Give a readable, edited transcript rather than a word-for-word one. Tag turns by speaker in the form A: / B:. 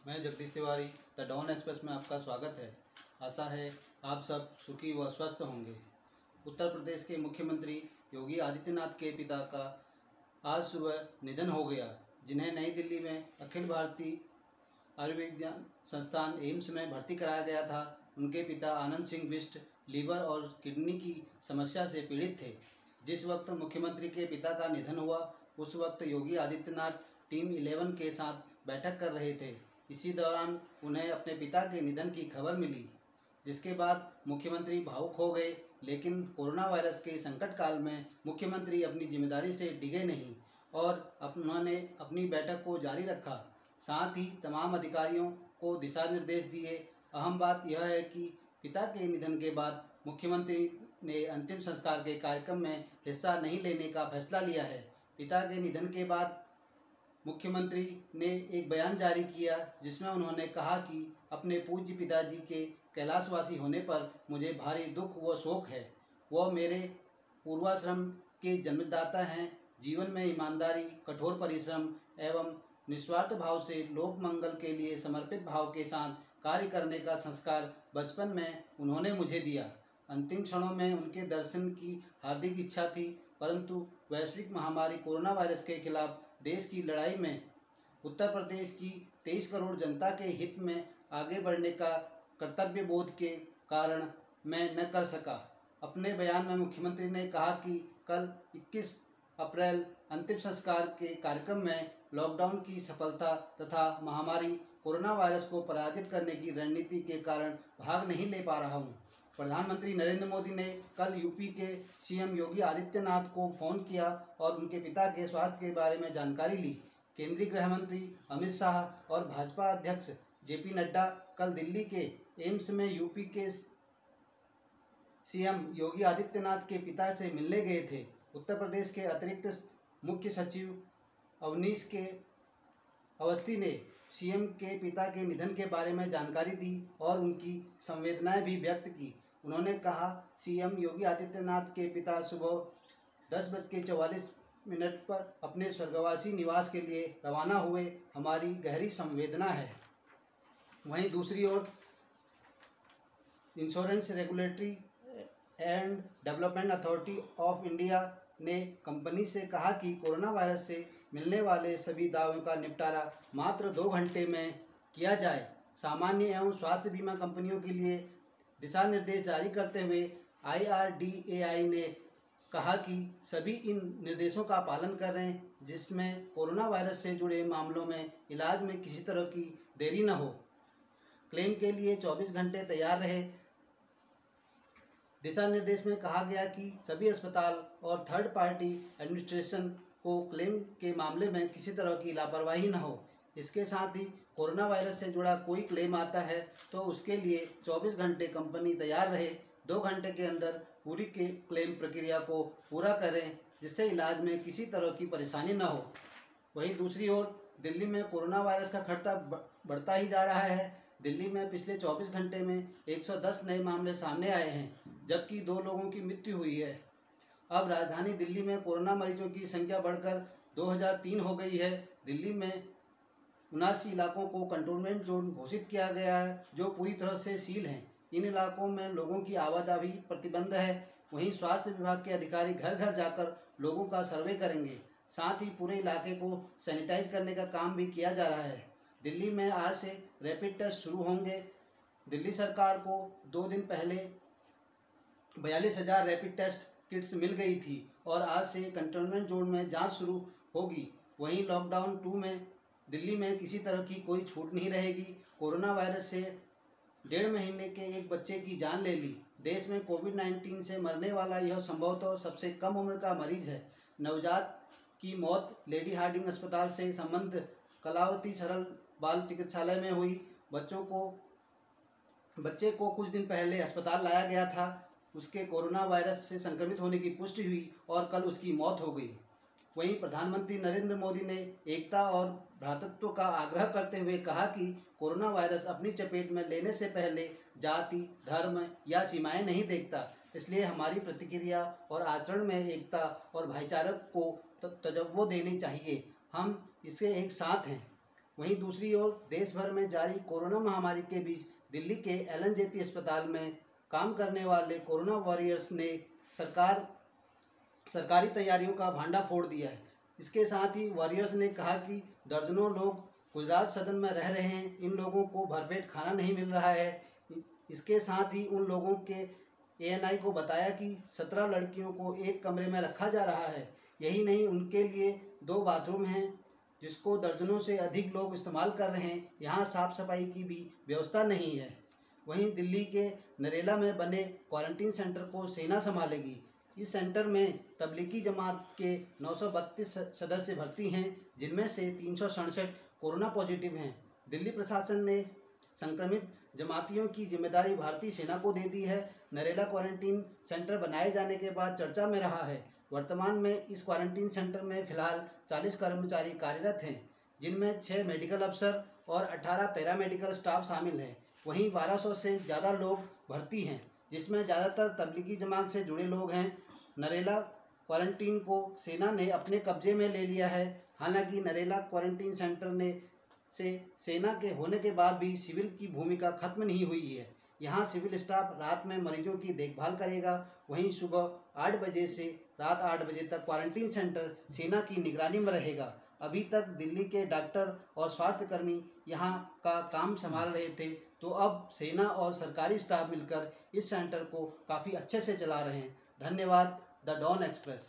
A: मैं Jagdish Tiwari the Don Express में आपका स्वागत है। आशा है आप सब सुखी व स्वस्थ होंगे। उत्तर प्रदेश के मुख्यमंत्री योगी आदित्यनाथ के पिता का आज सुबह निधन हो गया, जिन्हें नई दिल्ली में अखिल भारतीय आयुर्विज्ञान संस्थान एम्स में भर्ती कराया गया था। उनके पिता आनंद सिंह बिष्ट लीवर और किडनी की समस्या से पीड़ित थे। जिस वक्त मुख्यमंत्री के पिता का निधन हुआ, उस वक्त योगी आदित्यनाथ टीम 11 के साथ बैठक कर रहे थे। इसी दौरान उन्हें अपने पिता के निधन की खबर मिली, जिसके बाद मुख्यमंत्री भावुक हो गए। लेकिन कोरोना वायरस के संकट काल में मुख्यमंत्री अपनी जिम्मेदारी से डिगे नहीं और उन्होंने अपनी बैठक को जारी रखा। साथ ही तमाम अधिकारियों को दिशा निर्देश दिए। अहम बात यह है कि पिता के निधन के बाद मुख्यमंत्री ने अंतिम संस्कार के कार्यक्रम में हिस्सा नहीं लेने का फैसला लिया है। पिता के निधन के बाद मुख्यमंत्री ने एक बयान जारी किया, जिसमें उन्होंने कहा कि अपने पूज्य पिताजी के कैलाशवासी होने पर मुझे भारी दुख व शोक है। वह मेरे पूर्वाश्रम के जन्मदाता हैं। जीवन में ईमानदारी, कठोर परिश्रम एवं निस्वार्थ भाव से लोक मंगल के लिए समर्पित भाव के साथ कार्य करने का संस्कार बचपन में उन्होंने मुझे दिया। अंतिम क्षणों में उनके दर्शन की हार्दिक इच्छा थी, परंतु वैश्विक महामारी कोरोना वायरस के खिलाफ देश की लड़ाई में उत्तर प्रदेश की 23 करोड़ जनता के हित में आगे बढ़ने का कर्तव्य बोध के कारण मैं न कर सका। अपने बयान में मुख्यमंत्री ने कहा कि कल 21 अप्रैल अंतिम संस्कार के कार्यक्रम में लॉकडाउन की सफलता तथा महामारी कोरोना वायरस को पराजित करने की रणनीति के कारण भाग नहीं ले पा रहा हूं। प्रधानमंत्री नरेंद्र मोदी ने कल यूपी के सीएम योगी आदित्यनाथ को फ़ोन किया और उनके पिता के स्वास्थ्य के बारे में जानकारी ली। केंद्रीय गृह मंत्री अमित शाह और भाजपा अध्यक्ष जेपी नड्डा कल दिल्ली के एम्स में यूपी के सीएम योगी आदित्यनाथ के पिता से मिलने गए थे। उत्तर प्रदेश के अतिरिक्त मुख्य सचिव अवनीश के अवस्थी ने सीएम के पिता के निधन के बारे में जानकारी दी और उनकी संवेदनाएं भी व्यक्त की। उन्होंने कहा, सीएम योगी आदित्यनाथ के पिता सुबह 10:44 पर अपने स्वर्गवासी निवास के लिए रवाना हुए। हमारी गहरी संवेदना है। वहीं दूसरी ओर insurance regulatory and development authority of India ने कंपनी से कहा कि कोरोना वायरस से मिलने वाले सभी दावों का निपटारा मात्र 2 घंटे में किया जाए। सामान्य एवं स्वास्थ्य बीमा कंपनियों के लिए दिशा निर्देश जारी करते हुए IRDAI ने कहा कि सभी इन निर्देशों का पालन करें, जिसमें कोरोना वायरस से जुड़े मामलों में इलाज में किसी तरह की देरी न हो। क्लेम के लिए 24 घंटे तैयार रहे। दिशा निर्देश में कहा गया कि सभी अस्पताल और थर्ड पार्टी एडमिनिस्ट्रेशन को क्लेम के मामले में किसी तरह की लापरवाही न हो। इसके साथ ही कोरोना वायरस से जुड़ा कोई क्लेम आता है तो उसके लिए 24 घंटे कंपनी तैयार रहे। 2 घंटे के अंदर पूरी के क्लेम प्रक्रिया को पूरा करें, जिससे इलाज में किसी तरह की परेशानी न हो। वहीं दूसरी ओर दिल्ली में कोरोना वायरस का खतरा बढ़ता ही जा रहा है। दिल्ली में पिछले 24 घंटे में 110 नए मामले सामने आए हैं, जबकि 2 लोगों की मृत्यु हुई है। अब राजधानी दिल्ली में कोरोना मरीजों की संख्या बढ़कर 2003 हो गई है। दिल्ली में 79 इलाकों को कंटेनमेंट जोन घोषित किया गया है, जो पूरी तरह से सील हैं। इन इलाकों में लोगों की आवाजाही प्रतिबंध है। वहीं स्वास्थ्य विभाग के अधिकारी घर घर जाकर लोगों का सर्वे करेंगे। साथ ही पूरे इलाके को सैनिटाइज करने का काम भी किया जा रहा है। दिल्ली में आज से रैपिड टेस्ट शुरू होंगे। दिल्ली सरकार को 2 दिन पहले 42,000 रैपिड टेस्ट किट्स मिल गई थी और आज से कंटेनमेंट जोन में जांच शुरू होगी। वहीं लॉकडाउन 2 में दिल्ली में किसी तरह की कोई छूट नहीं रहेगी। कोरोना वायरस से 1.5 महीने के एक बच्चे की जान ले ली। देश में कोविड-19 से मरने वाला यह संभवतः सबसे कम उम्र का मरीज है। नवजात की मौत लेडी हार्डिंग अस्पताल से संबंध कलावती सरल बाल चिकित्सालय में हुई। बच्चे को कुछ दिन पहले अस्पताल लाया गया था। उसके कोरोना वायरस से संक्रमित होने की पुष्टि हुई और कल उसकी मौत हो गई। वहीं प्रधानमंत्री नरेंद्र मोदी ने एकता और भ्रातृत्व का आग्रह करते हुए कहा कि कोरोना वायरस अपनी चपेट में लेने से पहले जाति, धर्म या सीमाएं नहीं देखता। इसलिए हमारी प्रतिक्रिया और आचरण में एकता और भाईचारे को तवज्जो देनी चाहिए। हम इससे एक साथ हैं। वहीं दूसरी ओर देश भर में जारी कोरोना महामारी के बीच दिल्ली के LNJP अस्पताल में काम करने वाले कोरोना वॉरियर्स ने सरकारी तैयारियों का भांडा फोड़ दिया है। इसके साथ ही वॉरियर्स ने कहा कि दर्जनों लोग गुजरात सदन में रह रहे हैं, इन लोगों को भरपेट खाना नहीं मिल रहा है। इसके साथ ही उन लोगों के ANI को बताया कि 17 लड़कियों को एक कमरे में रखा जा रहा है। यही नहीं, उनके लिए 2 बाथरूम हैं जिसको दर्जनों से अधिक लोग इस्तेमाल कर रहे हैं। यहाँ साफ सफाई की भी व्यवस्था नहीं है। वहीं दिल्ली के नरेला में बने क्वारंटीन सेंटर को सेना संभालेगी। इस सेंटर में तबलीगी जमात के 932 सदस्य भर्ती हैं, जिनमें से 367 कोरोना पॉजिटिव हैं। दिल्ली प्रशासन ने संक्रमित जमातियों की जिम्मेदारी भारतीय सेना को दे दी है। नरेला क्वारंटीन सेंटर बनाए जाने के बाद चर्चा में रहा है। वर्तमान में इस क्वारंटीन सेंटर में फिलहाल 40 कर्मचारी कार्यरत हैं, जिनमें 6 मेडिकल अफसर और 18 पैरामेडिकल स्टाफ शामिल हैं। वहीं 1200 से ज़्यादा लोग भर्ती हैं, जिसमें ज़्यादातर तबलीगी जमात से जुड़े लोग हैं। नरेला क्वारंटीन को सेना ने अपने कब्जे में ले लिया है। हालांकि नरेला क्वारंटीन सेंटर से सेना के होने के बाद भी सिविल की भूमिका खत्म नहीं हुई है। यहाँ सिविल स्टाफ रात में मरीजों की देखभाल करेगा। वहीं सुबह 8 बजे से रात 8 बजे तक क्वारंटीन सेंटर सेना की निगरानी में रहेगा। अभी तक दिल्ली के डॉक्टर और स्वास्थ्यकर्मी यहाँ का काम संभाल रहे थे, तो अब सेना और सरकारी स्टाफ मिलकर इस सेंटर को काफ़ी अच्छे से चला रहे हैं। धन्यवाद। The Don express.